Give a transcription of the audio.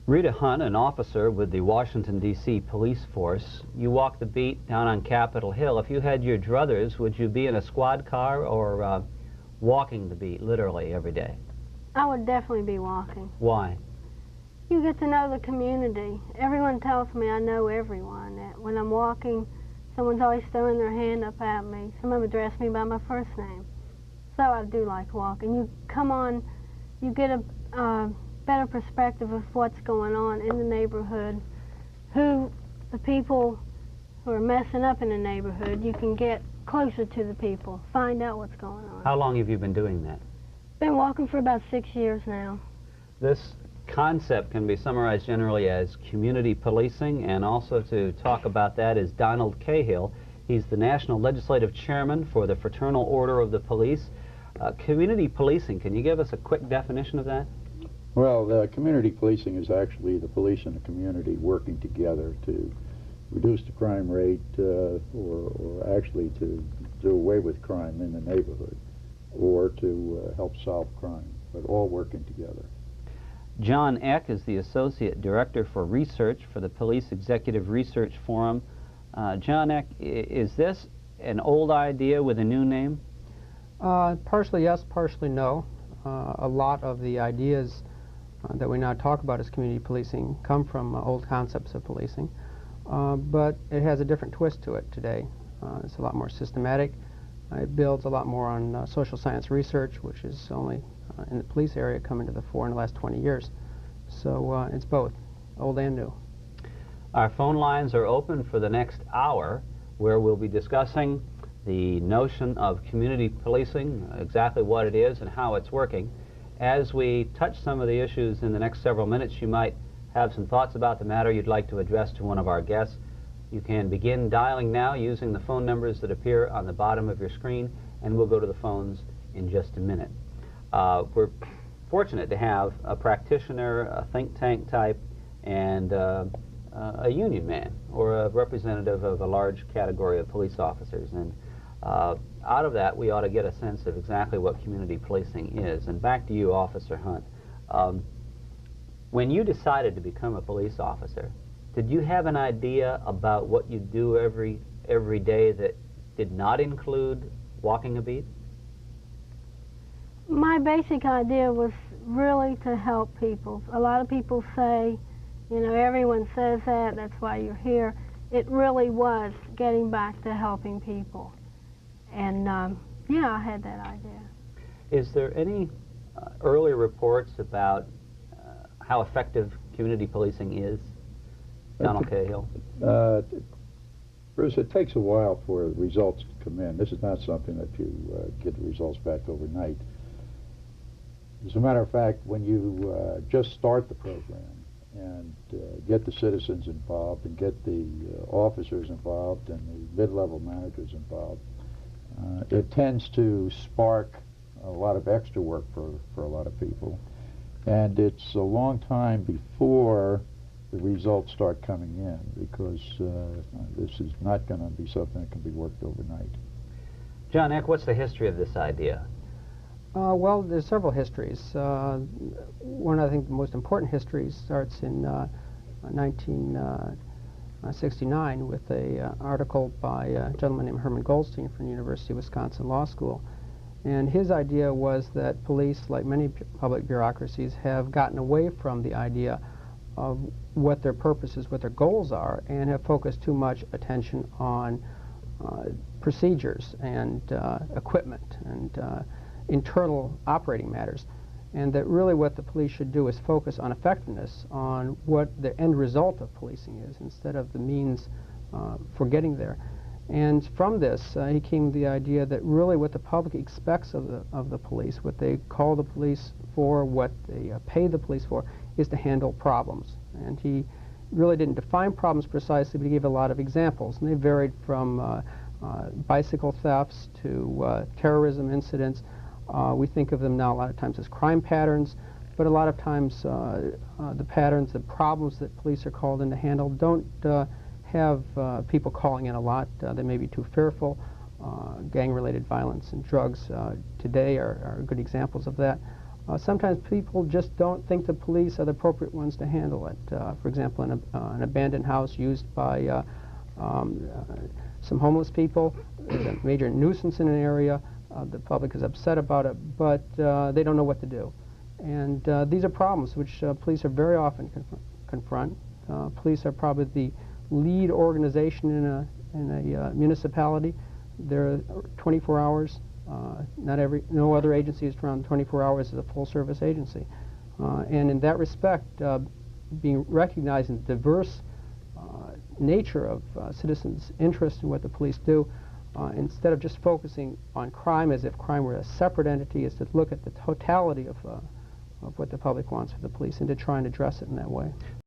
Rita Hunt, an officer with the Washington, D.C. police force. You walk the beat down on Capitol Hill. If you had your druthers, would you be in a squad car or walking the beat, literally, every day? I would definitely be walking. Why? You get to know the community. Everyone tells me I know everyone. When I'm walking, someone's always throwing their hand up at me. Some of them address me by my first name. So I do like walking. You come on, you get a better perspective of what's going on in the neighborhood, the people who are messing up in the neighborhood. You can get closer to the people, find out what's going on. How long have you been doing that? Been walking for about 6 years now. This concept can be summarized generally as community policing, and also to talk about that is Donald Cahill. He's the National Legislative Chairman for the Fraternal Order of the Police. Community policing, can you give us a quick definition of that? Well, community policing is actually the police and the community working together to reduce the crime rate or actually to do away with crime in the neighborhood or to help solve crime, but all working together. John Eck is the Associate Director for Research for the Police Executive Research Forum. John Eck, is this an old idea with a new name? Partially yes, partially no. A lot of the ideas that we now talk about as community policing come from old concepts of policing, but it has a different twist to it today. It's a lot more systematic. It builds a lot more on social science research, which is only in the police area coming to the fore in the last 20 years. So it's both, old and new. Our phone lines are open for the next hour, where we'll be discussing the notion of community policing, exactly what it is and how it's working. As we touch some of the issues in the next several minutes, you might have some thoughts about the matter you'd like to address to one of our guests. You can begin dialing now using the phone numbers that appear on the bottom of your screen, and we'll go to the phones in just a minute. We're fortunate to have a practitioner, a think tank type, and a union man or a representative of a large category of police officers. And out of that, we ought to get a sense of exactly what community policing is. And back to you, Officer Hunt. When you decided to become a police officer, did you have an idea about what you do every day that did not include walking a beat? My basic idea was really to help people. A lot of people say, you know, everyone says that, that's why you're here. It really was getting back to helping people. And yeah, I had that idea. Is there any early reports about how effective community policing is? Donald Cahill. Bruce, it takes a while for the results to come in. This is not something that you get the results back overnight. As a matter of fact, when you just start the program and get the citizens involved and get the officers involved and the mid-level managers involved, it tends to spark a lot of extra work for a lot of people. And it's a long time before the results start coming in, because this is not going to be something that can be worked overnight. John Eck, what's the history of this idea? Well, there's several histories. One, I think, the most important history starts in 1969 with an article by a gentleman named Herman Goldstein from the University of Wisconsin Law School. And his idea was that police, like many public bureaucracies, have gotten away from the idea of what their purposes, what their goals are, and have focused too much attention on procedures and equipment and internal operating matters. And that really what the police should do is focus on effectiveness, on what the end result of policing is, instead of the means for getting there. And from this, he came to the idea that really what the public expects of the police, what they call the police for, what they pay the police for, is to handle problems. And he really didn't define problems precisely, but he gave a lot of examples. And they varied from bicycle thefts to terrorism incidents. We think of them now a lot of times as crime patterns, but a lot of times the patterns, the problems that police are called in to handle don't have people calling in a lot. They may be too fearful. Gang-related violence and drugs today are good examples of that. Sometimes people just don't think the police are the appropriate ones to handle it. For example, an abandoned house used by some homeless people, there's a major nuisance in an area, the public is upset about it, but they don't know what to do. And these are problems which police are very often confront. Police are probably the lead organization in a municipality. They're 24 hours. No other agency is around 24 hours as a full-service agency. And in that respect, being recognizing the diverse nature of citizens' interest in what the police do, instead of just focusing on crime as if crime were a separate entity, is to look at the totality of what the public wants for the police and to try and address it in that way.